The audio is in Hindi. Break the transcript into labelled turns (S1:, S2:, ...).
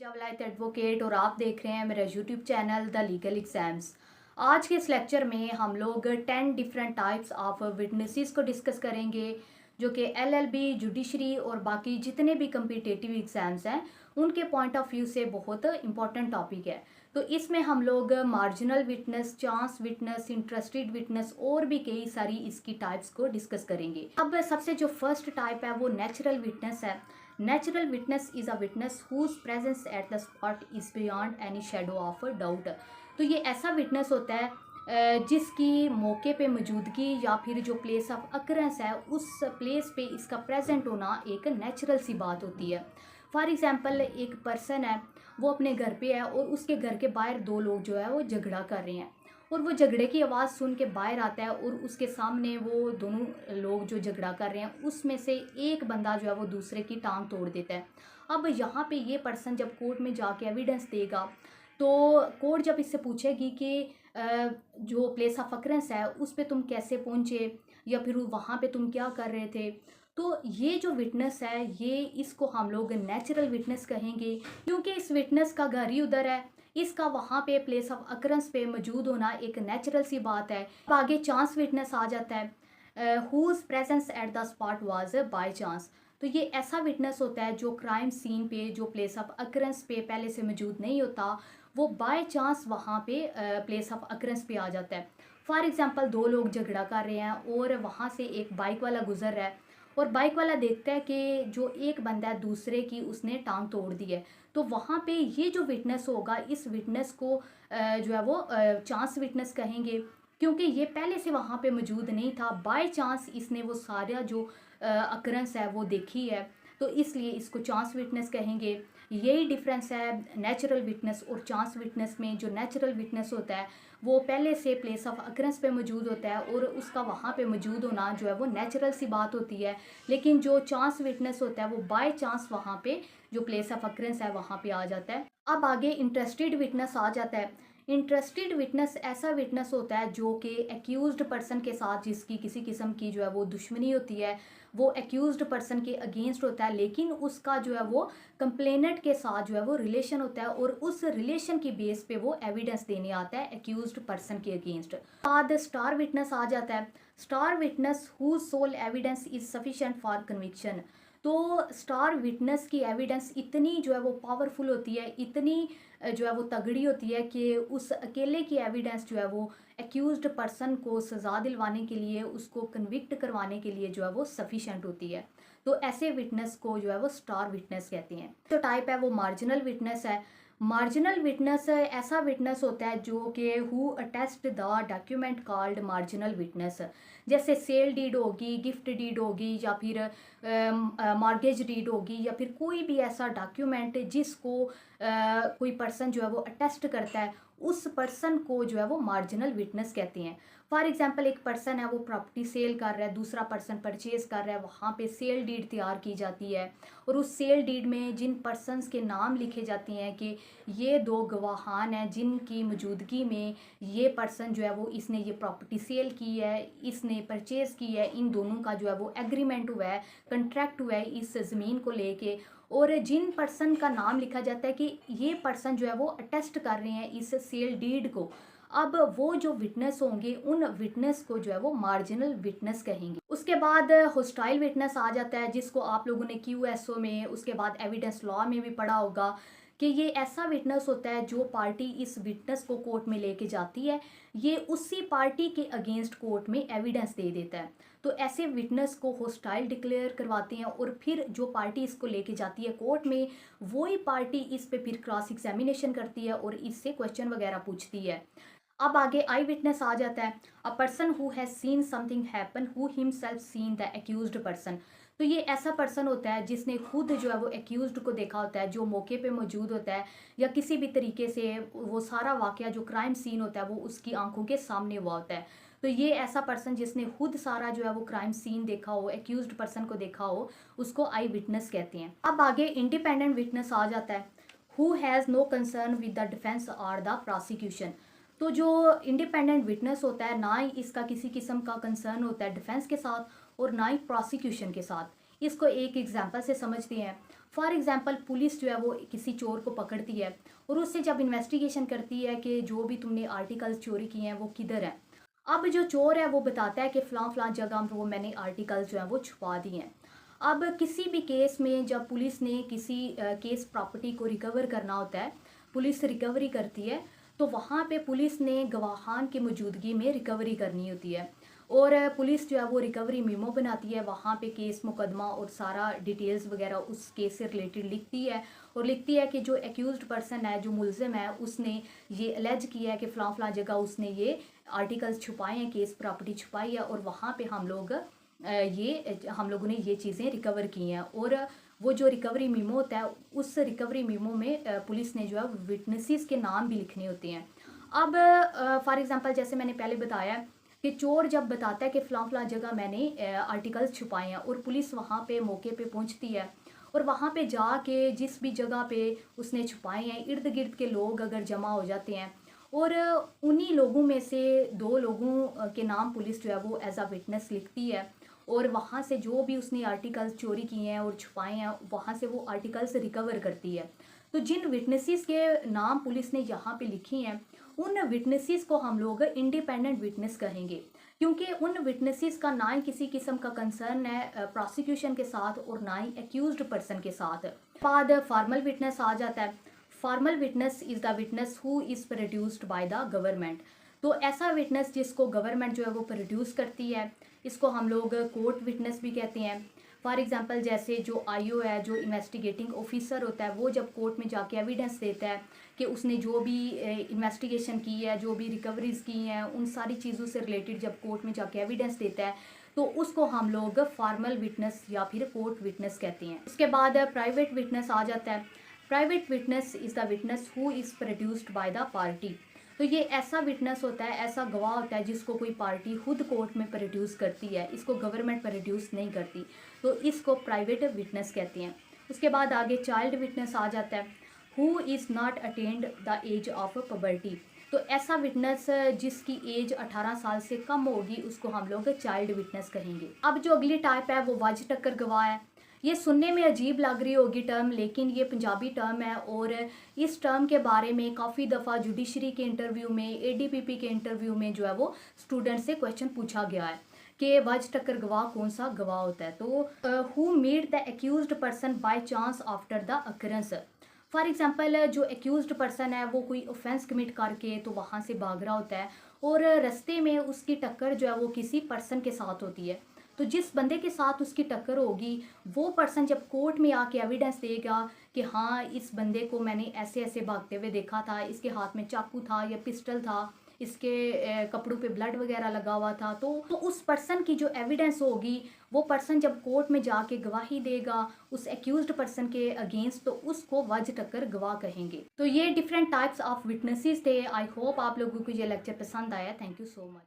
S1: पूजा वलायत एडवोकेट और आप देख रहे हैं मेरा YouTube channel the legal exams. आज के इस लेक्चर में हम लोग 10 डिफरेंट टाइप्स ऑफ विटनेसेस को डिस्कस करेंगे जो कि एलएलबी, जुडिशरी और बाकी जितने भी कम्पिटिटिव एग्जाम्स हैं उनके पॉइंट ऑफ व्यू से बहुत इंपॉर्टेंट टॉपिक है। तो इसमें हम लोग marginal witness, chance witness, interested witness और भी कई सारी इसकी टाइप्स को डिस्कस करेंगे। अब सबसे जो फर्स्ट टाइप है वो नेचुरल विटनेस है। Natural witness is a witness whose presence at the spot is beyond any shadow of doubt. तो ये ऐसा विटनेस होता है जिसकी मौके पे मौजूदगी या फिर जो प्लेस ऑफ अकरेंस है उस प्लेस पे इसका प्रेजेंट होना एक नेचुरल सी बात होती है। फॉर एग्जांपल एक पर्सन है, वो अपने घर पे है और उसके घर के बाहर दो लोग जो है वो झगड़ा कर रहे हैं और वो झगड़े की आवाज़ सुन के बाहर आता है और उसके सामने वो दोनों लोग जो झगड़ा कर रहे हैं उसमें से एक बंदा जो है वो दूसरे की टांग तोड़ देता है। अब यहाँ पे ये पर्सन जब कोर्ट में जाके एविडेंस देगा तो कोर्ट जब इससे पूछेगी कि जो प्लेस ऑफ अकरेंस है उस पे तुम कैसे पहुँचे या फिर वहाँ पे तुम क्या कर रहे थे, तो ये जो विटनेस है ये इसको हम लोग नेचुरल विटनेस कहेंगे क्योंकि इस विटनेस का घर ही उधर है, इसका वहाँ पे प्लेस ऑफ अकरेंस पे मौजूद होना एक नेचुरल सी बात है। अब आगे चांस विटनेस आ जाता है, whose presence at the spot was by chance. तो ये ऐसा विटनेस होता है जो क्राइम सीन पे, जो प्लेस ऑफ अकरेंस पे पहले से मौजूद नहीं होता, वो बाय चांस वहाँ पे प्लेस ऑफ अकरेंस पे आ जाता है। फॉर एग्जांपल दो लोग झगड़ा कर रहे हैं और वहाँ से एक बाइक वाला गुजर रहा है और बाइक वाला देखता है कि जो एक बंदा है दूसरे की उसने टांग तोड़ दी है। तो वहाँ पे ये जो विटनेस होगा इस विटनेस को जो है वो चांस विटनेस कहेंगे क्योंकि ये पहले से वहाँ पे मौजूद नहीं था, बाय चांस इसने वो सारा जो अकरेंस है वो देखी है, तो इसलिए इसको चांस विटनेस कहेंगे। यही डिफरेंस है नेचुरल विटनेस और चांस विटनेस में। जो नेचुरल विटनेस होता है वो पहले से प्लेस ऑफ अकरेंस पे मौजूद होता है और उसका वहाँ पे मौजूद होना जो है वो नेचुरल सी बात होती है, लेकिन जो चांस विटनेस होता है वो बाय चांस वहाँ पे जो प्लेस ऑफ अकरेंस है वहाँ पे आ जाता है। अब आगे इंटरेस्टेड विटनेस आ जाता है। इंटरेस्टेड विटनेस ऐसा विटनेस होता है जो कि एक्यूज्ड पर्सन के साथ जिसकी किसी किस्म की जो है वो दुश्मनी होती है, वो एक्यूज्ड पर्सन के अगेंस्ट होता है, लेकिन उसका जो है वो कंप्लेनेंट के साथ जो है वो रिलेशन होता है और उस रिलेशन की बेस पे वो एविडेंस देने आता है एक्यूज्ड पर्सन के अगेंस्ट। बाद स्टार विटनेस आ जाता है। Star witness whose sole evidence is sufficient for conviction. तो स्टार विटनेस की एविडेंस इतनी जो है वो पावरफुल होती है, इतनी जो है वो तगड़ी होती है कि उस अकेले की एविडेंस जो है वो एक्यूज्ड पर्सन को सज़ा दिलवाने के लिए, उसको कन्विक्ट करवाने के लिए जो है वो सफिशेंट होती है। तो ऐसे विटनेस को जो है वो स्टार विटनेस कहते हैं। जो टाइप है वो मार्जिनल विटनेस है। मार्जिनल विटनेस ऐसा विटनेस होता है जो कि who attest the document called marginal witness. जैसे सेल डीड होगी, गिफ्ट डीड होगी या फिर मॉर्गेज डीड होगी या फिर कोई भी ऐसा डॉक्यूमेंट जिसको कोई पर्सन जो है वो अटेस्ट करता है, उस पर्सन को जो है वो मार्जिनल विटनेस कहते हैं। फॉर एग्जांपल एक पर्सन है वो प्रॉपर्टी सेल कर रहा है, दूसरा पर्सन परचेज कर रहा है, वहाँ पे सेल डीड तैयार की जाती है और उस सेल डीड में जिन पर्सनस के नाम लिखे जाते हैं कि ये दो गवाहान हैं जिनकी मौजूदगी में ये पर्सन जो है वो इसने ये प्रॉपर्टी सेल की है, इसने परचेज़ की है, इन दोनों का जो है वो एग्रीमेंट हुआ है, कंट्रैक्ट हुआ है इस ज़मीन को लेके, और जिन पर्सन का नाम लिखा जाता है कि ये पर्सन जो है वो अटेस्ट कर रहे हैं इस सेल डीड को, अब वो जो विटनेस होंगे उन विटनेस को जो है वो मार्जिनल विटनेस कहेंगे। उसके बाद होस्टाइल विटनेस आ जाता है जिसको आप लोगों ने क्यूएसओ में, उसके बाद एविडेंस लॉ में भी पढ़ा होगा कि ये ऐसा विटनेस होता है जो पार्टी इस विटनेस को कोर्ट में लेके जाती है, ये उसी पार्टी के अगेंस्ट कोर्ट में एविडेंस दे देता है। तो ऐसे विटनेस को होस्टाइल डिक्लेयर करवाते हैं और फिर जो पार्टी इसको लेके जाती है कोर्ट में, वही पार्टी इस पे फिर क्रॉस एग्जामिनेशन करती है और इससे क्वेश्चन वगैरह पूछती है। अब आगे आई विटनेस आ जाता है। A person who has seen something happen who himself seen the accused person. तो ये ऐसा पर्सन होता है जिसने खुद जो है वो एक्यूज्ड को देखा होता है, जो मौके पे मौजूद होता है या किसी भी तरीके से वो सारा वाकया जो क्राइम सीन होता है वो उसकी आंखों के सामने हुआ होता है। तो ये ऐसा पर्सन जिसने खुद सारा जो है वो क्राइम सीन देखा हो, एक्यूज्ड पर्सन को देखा हो, उसको आई विटनेस कहते हैं। अब आगे इंडिपेंडेंट विटनेस आ जाता है। Who has no concern with the defence और द प्रोसिक्यूशन। तो जो इंडिपेंडेंट विटनेस होता है ना ही इसका किसी किस्म का कंसर्न होता है डिफेंस के साथ और ना ही प्रोसिक्यूशन के साथ। इसको एक एग्जांपल से समझते हैं। फॉर एग्ज़ाम्पल पुलिस जो है वो किसी चोर को पकड़ती है और उससे जब इन्वेस्टिगेशन करती है कि जो भी तुमने आर्टिकल्स चोरी किए हैं वो किधर है। अब जो चोर है वो बताता है कि फ़लाँ जगह पर वो मैंने आर्टिकल्स जो हैं वो छुपा दिए हैं। अब किसी भी केस में जब पुलिस ने किसी केस प्रॉपर्टी को रिकवर करना होता है, पुलिस रिकवरी करती है, तो वहाँ पे पुलिस ने गवाहान की मौजूदगी में रिकवरी करनी होती है और पुलिस जो है वो रिकवरी मेमो बनाती है, वहाँ पे केस मुकदमा और सारा डिटेल्स वगैरह उस केस से रिलेटेड लिखती है और लिखती है कि जो एक्यूज्ड पर्सन है, जो मुलजिम है, उसने ये अलेज किया है कि फ़लाँ जगह उसने ये आर्टिकल्स छुपाए हैं, केस प्रॉपर्टी छुपाई है और वहाँ पे हम लोगों ने ये चीज़ें रिकवर की हैं और वो जो रिकवरी मीमो होता है, उस रिकवरी मीमो में पुलिस ने जो है विटनेसेस के नाम भी लिखने होते हैं। अब फॉर एग्जांपल जैसे मैंने पहले बताया कि चोर जब बताता है कि फ़लाँ जगह मैंने आर्टिकल्स छुपाए हैं और पुलिस वहाँ पे मौके पे पहुँचती है और वहाँ पे जाके जिस भी जगह पे उसने छुपाए हैं, इर्द गिर्द के लोग अगर जमा हो जाते हैं और उन्हीं लोगों में से 2 लोगों के नाम पुलिस जो है वो एज अ विटनेस लिखती है और वहाँ से जो भी उसने आर्टिकल्स चोरी किए हैं और छुपाए हैं, वहाँ से वो आर्टिकल्स रिकवर करती है। तो जिन विटनेसेस के नाम पुलिस ने यहाँ पे लिखे हैं, उन विटनेसेस को हम लोग इंडिपेंडेंट विटनेस कहेंगे, क्योंकि उन विटनेसेस का ना ही किसी किस्म का कंसर्न है प्रोसिक्यूशन के साथ और ना ही एक्यूज्ड पर्सन के साथ। बाद फॉर्मल विटनेस आ जाता है। Formal witness is the witness who is produced by the government. तो ऐसा विटनेस जिसको गवर्नमेंट जो है वो प्रोड्यूस करती है, इसको हम लोग कोर्ट विटनेस भी कहते हैं। फॉर एग्जांपल जैसे जो आईओ है, जो इन्वेस्टिगेटिंग ऑफिसर होता है, वो जब कोर्ट में जाके एविडेंस देता है कि उसने जो भी इन्वेस्टिगेशन की है, जो भी रिकवरीज की हैं, उन सारी चीज़ों से रिलेटेड जब कोर्ट में जाके एविडेंस देता है, तो उसको हम लोग फॉर्मल विटनेस या फिर कोर्ट विटनेस कहते हैं। उसके बाद प्राइवेट विटनेस आ जाता है। Private witness is the witness who is produced by the party. तो ये ऐसा विटनेस होता है, ऐसा गवाह होता है जिसको कोई पार्टी खुद कोर्ट में प्रोड्यूस करती है, इसको गवर्नमेंट प्रोड्यूस नहीं करती, तो इसको प्राइवेट विटनेस कहते हैं। उसके बाद आगे चाइल्ड विटनेस आ जाता है, who is not attend the age of puberty. तो ऐसा विटनेस जिसकी एज 18 साल से कम होगी, उसको हम लोग चाइल्ड विटनेस कहेंगे। अब जो अगली टाइप है वो वाज टक्कर गवाह है। ये सुनने में अजीब लग रही होगी टर्म, लेकिन ये पंजाबी टर्म है और इस टर्म के बारे में काफ़ी दफ़ा जुडिशरी के इंटरव्यू में, एडीपीपी के इंटरव्यू में जो है वो स्टूडेंट से क्वेश्चन पूछा गया है कि वाज टक्कर गवाह कौन सा गवाह होता है। तो who meet the accused person by chance after the occurrence. For example जो एक्यूज्ड पर्सन है वो कोई ऑफेंस कमिट करके तो वहाँ से भाग रहा होता है और रास्ते में उसकी टक्कर जो है वो किसी पर्सन के साथ होती है। तो जिस बंदे के साथ उसकी टक्कर होगी, वो पर्सन जब कोर्ट में आके एविडेंस देगा कि हाँ, इस बंदे को मैंने ऐसे ऐसे भागते हुए देखा था, इसके हाथ में चाकू था या पिस्टल था, इसके कपड़ों पे ब्लड वगैरह लगा हुआ था, तो उस पर्सन की जो एविडेंस होगी, वो पर्सन जब कोर्ट में जाके गवाही देगा उस एक्यूज्ड पर्सन के अगेंस्ट, तो उसको वज टक्कर गवाह कहेंगे। तो ये डिफरेंट टाइप्स ऑफ विटनेसेस थे। आई होप आप लोगों को ये लेक्चर पसंद आया। Thank you so much.